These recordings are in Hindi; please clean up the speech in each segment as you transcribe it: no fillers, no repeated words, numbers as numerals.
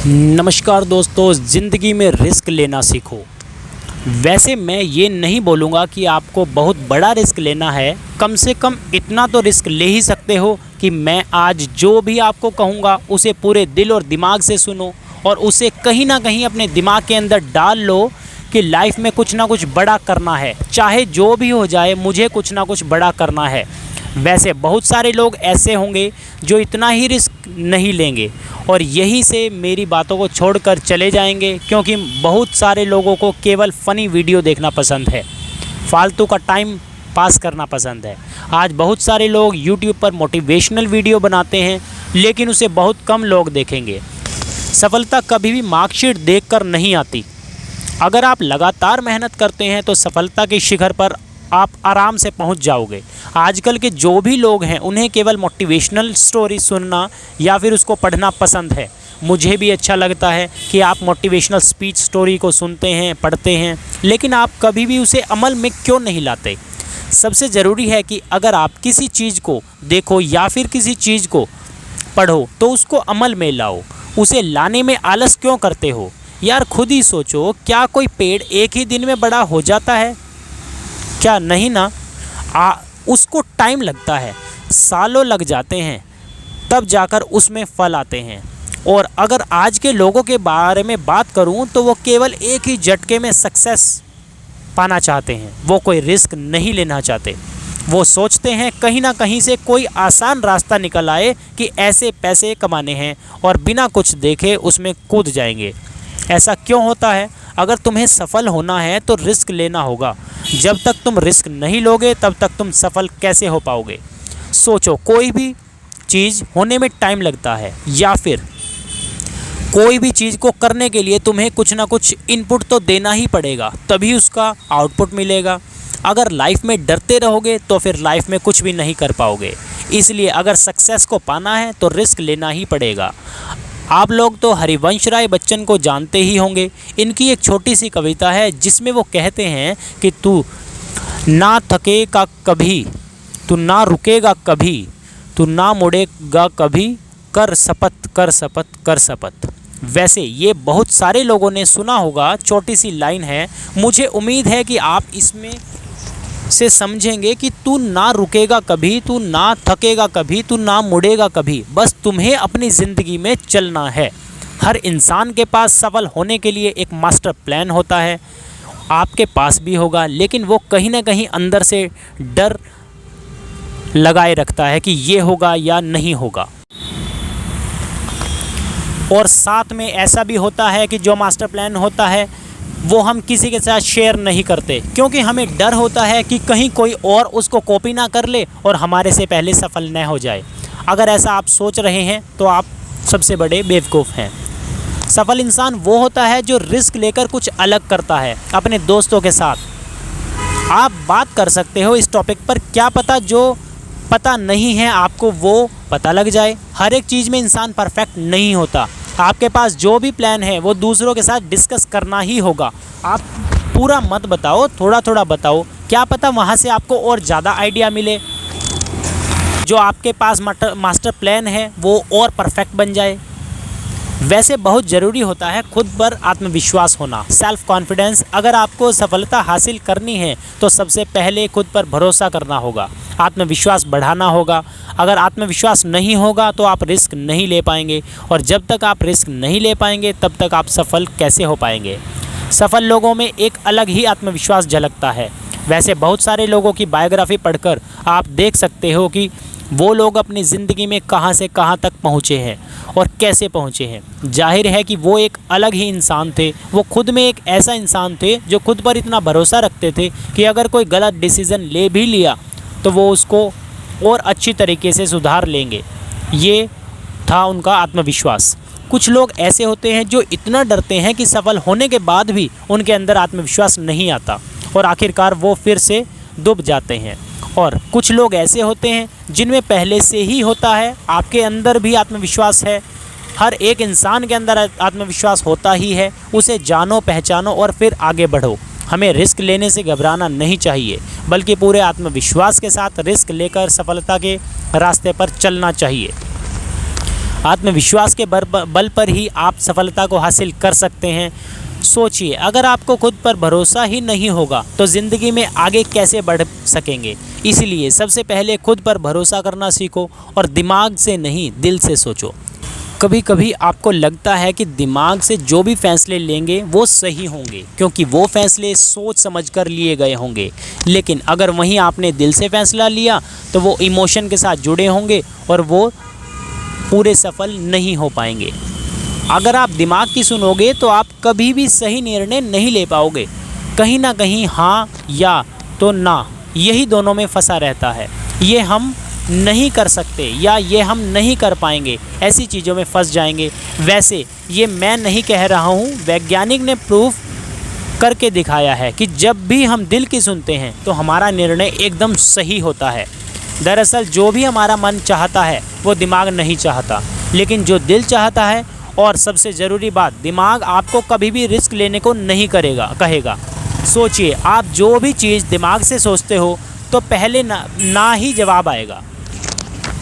नमस्कार दोस्तों, ज़िंदगी में रिस्क लेना सीखो। वैसे मैं ये नहीं बोलूँगा कि आपको बहुत बड़ा रिस्क लेना है, कम से कम इतना तो रिस्क ले ही सकते हो कि मैं आज जो भी आपको कहूँगा उसे पूरे दिल और दिमाग से सुनो और उसे कहीं ना कहीं अपने दिमाग के अंदर डाल लो कि लाइफ में कुछ ना कुछ बड़ा करना है, चाहे जो भी हो जाए मुझे कुछ ना कुछ बड़ा करना है। वैसे बहुत सारे लोग ऐसे होंगे जो इतना ही रिस्क नहीं लेंगे और यहीं से मेरी बातों को छोड़कर चले जाएंगे, क्योंकि बहुत सारे लोगों को केवल फ़नी वीडियो देखना पसंद है, फालतू का टाइम पास करना पसंद है। आज बहुत सारे लोग YouTube पर मोटिवेशनल वीडियो बनाते हैं, लेकिन उसे बहुत कम लोग देखेंगे। सफलता कभी भी मार्कशीट देखकर नहीं आती। अगर आप लगातार मेहनत करते हैं तो सफलता के शिखर पर आप आराम से पहुंच जाओगे। आजकल के जो भी लोग हैं उन्हें केवल मोटिवेशनल स्टोरी सुनना या फिर उसको पढ़ना पसंद है। मुझे भी अच्छा लगता है कि आप मोटिवेशनल स्पीच स्टोरी को सुनते हैं, पढ़ते हैं, लेकिन आप कभी भी उसे अमल में क्यों नहीं लाते? सबसे ज़रूरी है कि अगर आप किसी चीज़ को देखो या फिर किसी चीज़ को पढ़ो तो उसको अमल में लाओ। उसे लाने में आलस क्यों करते हो? यार खुद ही सोचो, क्या कोई पेड़ एक ही दिन में बड़ा हो जाता है? क्या नहीं ना। उसको टाइम लगता है, सालों लग जाते हैं, तब जाकर उसमें फल आते हैं। और अगर आज के लोगों के बारे में बात करूं तो वो केवल एक ही झटके में सक्सेस पाना चाहते हैं। वो कोई रिस्क नहीं लेना चाहते। वो सोचते हैं कहीं ना कहीं से कोई आसान रास्ता निकल आए कि ऐसे पैसे कमाने हैं और बिना कुछ देखे उसमें कूद जाएंगे। ऐसा क्यों होता है? अगर तुम्हें सफल होना है तो रिस्क लेना होगा। जब तक तुम रिस्क नहीं लोगे तब तक तुम सफल कैसे हो पाओगे? सोचो, कोई भी चीज़ होने में टाइम लगता है, या फिर कोई भी चीज़ को करने के लिए तुम्हें कुछ ना कुछ इनपुट तो देना ही पड़ेगा, तभी उसका आउटपुट मिलेगा। अगर लाइफ में डरते रहोगे तो फिर लाइफ में कुछ भी नहीं कर पाओगे। इसलिए अगर सक्सेस को पाना है तो रिस्क लेना ही पड़ेगा। आप लोग तो हरिवंश राय बच्चन को जानते ही होंगे। इनकी एक छोटी सी कविता है जिसमें वो कहते हैं कि तू ना थकेगा कभी, तू ना रुकेगा कभी, तू ना मुड़ेगा कभी, कर शपथ कर शपथ कर शपथ। वैसे ये बहुत सारे लोगों ने सुना होगा, छोटी सी लाइन है। मुझे उम्मीद है कि आप इसमें से समझेंगे कि तू ना रुकेगा कभी, तू ना थकेगा कभी, तू ना मुड़ेगा कभी, बस तुम्हें अपनी ज़िंदगी में चलना है। हर इंसान के पास सफल होने के लिए एक मास्टर प्लान होता है, आपके पास भी होगा, लेकिन वो कहीं ना कहीं अंदर से डर लगाए रखता है कि ये होगा या नहीं होगा। और साथ में ऐसा भी होता है कि जो मास्टर प्लान होता है वो हम किसी के साथ शेयर नहीं करते, क्योंकि हमें डर होता है कि कहीं कोई और उसको कॉपी ना कर ले और हमारे से पहले सफल न हो जाए। अगर ऐसा आप सोच रहे हैं तो आप सबसे बड़े बेवकूफ़ हैं। सफल इंसान वो होता है जो रिस्क लेकर कुछ अलग करता है अपने दोस्तों के साथ। आप बात कर सकते हो इस टॉपिक पर, क्या पता जो पता नहीं है आपको वो पता लग जाए। हर एक चीज़ में इंसान परफेक्ट नहीं होता। आपके पास जो भी प्लान है वो दूसरों के साथ डिस्कस करना ही होगा। आप पूरा मत बताओ, थोड़ा थोड़ा बताओ, क्या पता वहाँ से आपको और ज़्यादा आइडिया मिले, जो आपके पास मास्टर प्लान है वो और परफेक्ट बन जाए। वैसे बहुत ज़रूरी होता है खुद पर आत्मविश्वास होना, सेल्फ कॉन्फिडेंस। अगर आपको सफलता हासिल करनी है तो सबसे पहले खुद पर भरोसा करना होगा, आत्मविश्वास बढ़ाना होगा। अगर आत्मविश्वास नहीं होगा तो आप रिस्क नहीं ले पाएंगे, और जब तक आप रिस्क नहीं ले पाएंगे तब तक आप सफल कैसे हो पाएंगे? सफल लोगों में एक अलग ही आत्मविश्वास झलकता है। वैसे बहुत सारे लोगों की बायोग्राफी पढ़कर आप देख सकते हो कि वो लोग अपनी ज़िंदगी में कहाँ से कहाँ तक पहुँचे हैं और कैसे पहुँचे हैं। जाहिर है कि वो एक अलग ही इंसान थे। वो खुद में एक ऐसा इंसान थे जो खुद पर इतना भरोसा रखते थे कि अगर कोई गलत डिसीज़न ले भी लिया तो वो उसको और अच्छी तरीके से सुधार लेंगे। ये था उनका आत्मविश्वास। कुछ लोग ऐसे होते हैं जो इतना डरते हैं कि सफल होने के बाद भी उनके अंदर आत्मविश्वास नहीं आता और आखिरकार वो फिर से डूब जाते हैं। और कुछ लोग ऐसे होते हैं जिनमें पहले से ही होता है। आपके अंदर भी आत्मविश्वास है, हर एक इंसान के अंदर आत्मविश्वास होता ही है। उसे जानो, पहचानो और फिर आगे बढ़ो। हमें रिस्क लेने से घबराना नहीं चाहिए, बल्कि पूरे आत्मविश्वास के साथ रिस्क लेकर सफलता के रास्ते पर चलना चाहिए। आत्मविश्वास के बल पर ही आप सफलता को हासिल कर सकते हैं। सोचिए, अगर आपको खुद पर भरोसा ही नहीं होगा तो ज़िंदगी में आगे कैसे बढ़ सकेंगे। इसलिए सबसे पहले खुद पर भरोसा करना सीखो और दिमाग से नहीं, दिल से सोचो। कभी कभी आपको लगता है कि दिमाग से जो भी फैसले लेंगे वो सही होंगे, क्योंकि वो फैसले सोच समझकर लिए गए होंगे। लेकिन अगर वहीं आपने दिल से फैसला लिया तो वो इमोशन के साथ जुड़े होंगे और वो पूरे सफल नहीं हो पाएंगे। अगर आप दिमाग की सुनोगे तो आप कभी भी सही निर्णय नहीं ले पाओगे। कहीं ना कहीं हाँ या तो ना, यही दोनों में फंसा रहता है। ये हम नहीं कर सकते या ये हम नहीं कर पाएंगे, ऐसी चीज़ों में फंस जाएंगे। वैसे ये मैं नहीं कह रहा हूँ, वैज्ञानिक ने प्रूफ करके दिखाया है कि जब भी हम दिल की सुनते हैं तो हमारा निर्णय एकदम सही होता है। दरअसल जो भी हमारा मन चाहता है वो दिमाग नहीं चाहता, लेकिन जो दिल चाहता है, और सबसे ज़रूरी बात, दिमाग आपको कभी भी रिस्क लेने को नहीं कहेगा। सोचिए, आप जो भी चीज़ दिमाग से सोचते हो तो पहले ना ही जवाब आएगा।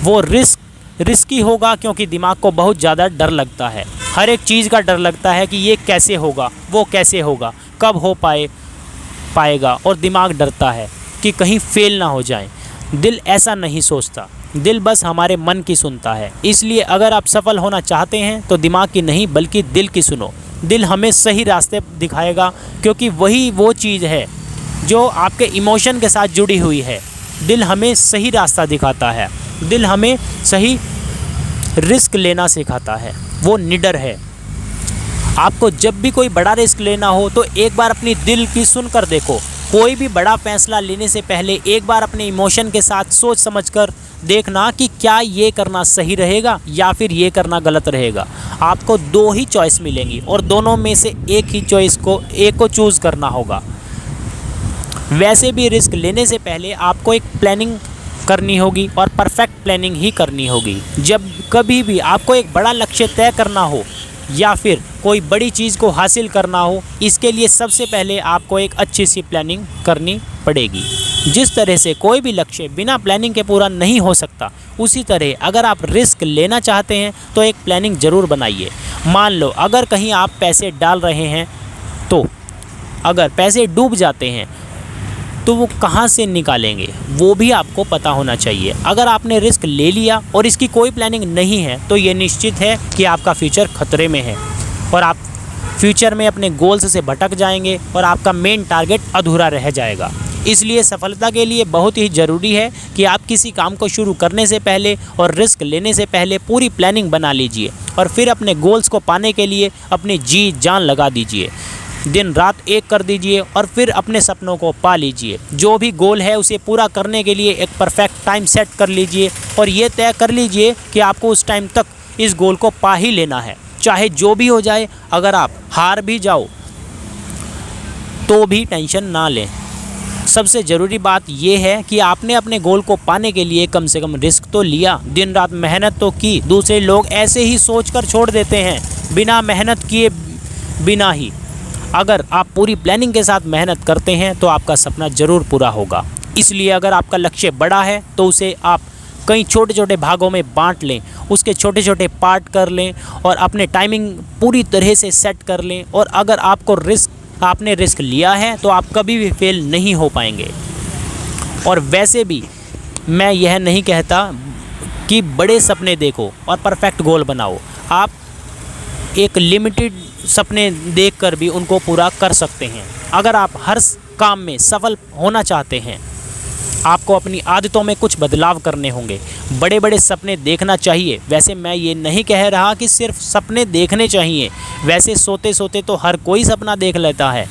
वो रिस्की होगा, क्योंकि दिमाग को बहुत ज़्यादा डर लगता है। हर एक चीज़ का डर लगता है कि ये कैसे होगा, वो कैसे होगा, कब हो पाएगा, और दिमाग डरता है कि कहीं फेल ना हो जाए। दिल ऐसा नहीं सोचता, दिल बस हमारे मन की सुनता है। इसलिए अगर आप सफल होना चाहते हैं तो दिमाग की नहीं बल्कि दिल की सुनो। दिल हमें सही रास्ते दिखाएगा, क्योंकि वही वो चीज़ है जो आपके इमोशन के साथ जुड़ी हुई है। दिल हमें सही रास्ता दिखाता है, दिल हमें सही रिस्क लेना सिखाता है, वो निडर है। आपको जब भी कोई बड़ा रिस्क लेना हो तो एक बार अपनी दिल की सुन कर देखो। कोई भी बड़ा फैसला लेने से पहले एक बार अपने इमोशन के साथ सोच समझकर देखना कि क्या ये करना सही रहेगा या फिर ये करना गलत रहेगा। आपको दो ही चॉइस मिलेंगी और दोनों में से एक को चूज़ करना होगा। वैसे भी रिस्क लेने से पहले आपको एक प्लानिंग करनी होगी और परफेक्ट प्लानिंग ही करनी होगी। जब कभी भी आपको एक बड़ा लक्ष्य तय करना हो या फिर कोई बड़ी चीज़ को हासिल करना हो, इसके लिए सबसे पहले आपको एक अच्छी सी प्लानिंग करनी पड़ेगी। जिस तरह से कोई भी लक्ष्य बिना प्लानिंग के पूरा नहीं हो सकता, उसी तरह अगर आप रिस्क लेना चाहते हैं तो एक प्लानिंग ज़रूर बनाइए। मान लो अगर कहीं आप पैसे डाल रहे हैं तो अगर पैसे डूब जाते हैं तो वो कहाँ से निकालेंगे, वो भी आपको पता होना चाहिए। अगर आपने रिस्क ले लिया और इसकी कोई प्लानिंग नहीं है तो ये निश्चित है कि आपका फ्यूचर खतरे में है और आप फ्यूचर में अपने गोल्स से भटक जाएंगे और आपका मेन टारगेट अधूरा रह जाएगा। इसलिए सफलता के लिए बहुत ही ज़रूरी है कि आप किसी काम को शुरू करने से पहले और रिस्क लेने से पहले पूरी प्लानिंग बना लीजिए और फिर अपने गोल्स को पाने के लिए अपनी जी जान लगा दीजिए। दिन रात एक कर दीजिए और फिर अपने सपनों को पा लीजिए। जो भी गोल है उसे पूरा करने के लिए एक परफेक्ट टाइम सेट कर लीजिए और ये तय कर लीजिए कि आपको उस टाइम तक इस गोल को पा ही लेना है, चाहे जो भी हो जाए। अगर आप हार भी जाओ तो भी टेंशन ना लें। सबसे ज़रूरी बात यह है कि आपने अपने गोल को पाने के लिए कम से कम रिस्क तो लिया, दिन रात मेहनत तो की। दूसरे लोग ऐसे ही सोचकर छोड़ देते हैं बिना मेहनत किए बिना ही। अगर आप पूरी प्लानिंग के साथ मेहनत करते हैं तो आपका सपना ज़रूर पूरा होगा। इसलिए अगर आपका लक्ष्य बड़ा है तो उसे आप कई छोटे छोटे भागों में बांट लें, उसके छोटे छोटे पार्ट कर लें और अपने टाइमिंग पूरी तरह से सेट कर लें। और अगर आपने रिस्क लिया है तो आप कभी भी फेल नहीं हो पाएंगे। और वैसे भी मैं यह नहीं कहता कि बड़े सपने देखो और परफेक्ट गोल बनाओ। आप एक लिमिटेड सपने देखकर भी उनको पूरा कर सकते हैं। अगर आप हर काम में सफल होना चाहते हैं, आपको अपनी आदतों में कुछ बदलाव करने होंगे। बड़े बड़े सपने देखना चाहिए। वैसे मैं ये नहीं कह रहा कि सिर्फ सपने देखने चाहिए, वैसे सोते सोते तो हर कोई सपना देख लेता है।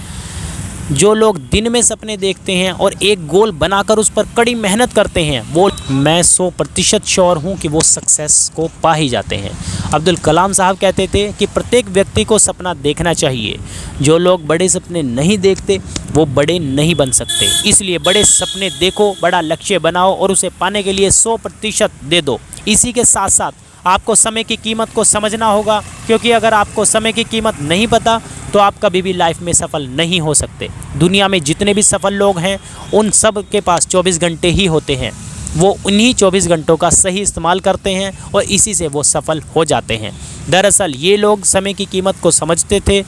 जो लोग दिन में सपने देखते हैं और एक गोल बनाकर उस पर कड़ी मेहनत करते हैं, वो मैं 100% श्योर हूँ कि वो सक्सेस को पा ही जाते हैं। अब्दुल कलाम साहब कहते थे कि प्रत्येक व्यक्ति को सपना देखना चाहिए। जो लोग बड़े सपने नहीं देखते वो बड़े नहीं बन सकते। इसलिए बड़े सपने देखो, बड़ा लक्ष्य बनाओ और उसे पाने के लिए 100% दे दो। इसी के साथ साथ आपको समय की कीमत को समझना होगा, क्योंकि अगर आपको समय की कीमत नहीं पता तो आप कभी भी लाइफ में सफल नहीं हो सकते। दुनिया में जितने भी सफल लोग हैं उन सब के पास 24 घंटे ही होते हैं। वो उन्हीं 24 घंटों का सही इस्तेमाल करते हैं और इसी से वो सफल हो जाते हैं। दरअसल ये लोग समय की कीमत को समझते थे।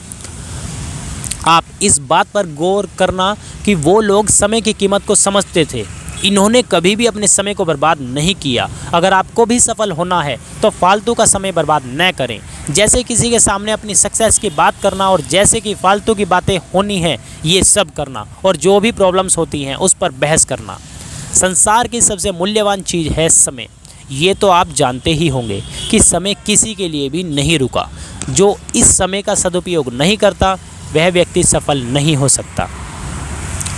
आप इस बात पर गौर करना कि वो लोग समय की कीमत को समझते थे। इन्होंने कभी भी अपने समय को बर्बाद नहीं किया। अगर आपको भी सफल होना है तो फालतू का समय बर्बाद न करें। जैसे किसी के सामने अपनी सक्सेस की बात करना और जैसे कि फालतू की बातें होनी है ये सब करना और जो भी प्रॉब्लम्स होती हैं उस पर बहस करना। संसार की सबसे मूल्यवान चीज़ है समय। ये तो आप जानते ही होंगे कि समय किसी के लिए भी नहीं रुका। जो इस समय का सदुपयोग नहीं करता वह व्यक्ति सफल नहीं हो सकता।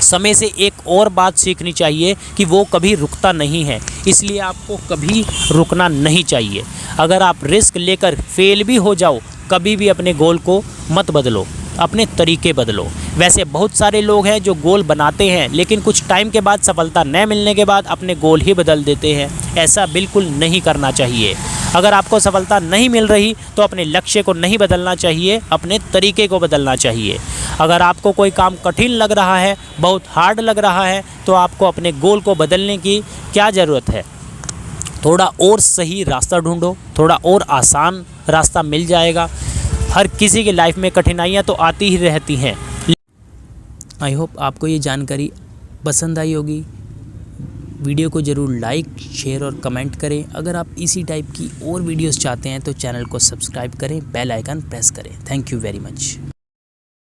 समय से एक और बात सीखनी चाहिए कि वो कभी रुकता नहीं है, इसलिए आपको कभी रुकना नहीं चाहिए। अगर आप रिस्क लेकर फेल भी हो जाओ, कभी भी अपने गोल को मत बदलो, अपने तरीके बदलो। वैसे बहुत सारे लोग हैं जो गोल बनाते हैं लेकिन कुछ टाइम के बाद सफलता न मिलने के बाद अपने गोल ही बदल देते हैं। ऐसा बिल्कुल नहीं करना चाहिए। अगर आपको सफलता नहीं मिल रही तो अपने लक्ष्य को नहीं बदलना चाहिए, अपने तरीके को बदलना चाहिए। अगर आपको कोई काम कठिन लग रहा है, बहुत हार्ड लग रहा है, तो आपको अपने गोल को बदलने की क्या ज़रूरत है। थोड़ा और सही रास्ता ढूंढो, थोड़ा और आसान रास्ता मिल जाएगा। हर किसी की लाइफ में कठिनाइयाँ तो आती ही रहती हैं। आई होप आपको ये जानकारी पसंद आई होगी। वीडियो को ज़रूर लाइक, शेयर और कमेंट करें। अगर आप इसी टाइप की और वीडियोस चाहते हैं तो चैनल को सब्सक्राइब करें, बेल आइकन प्रेस करें। Thank you very much.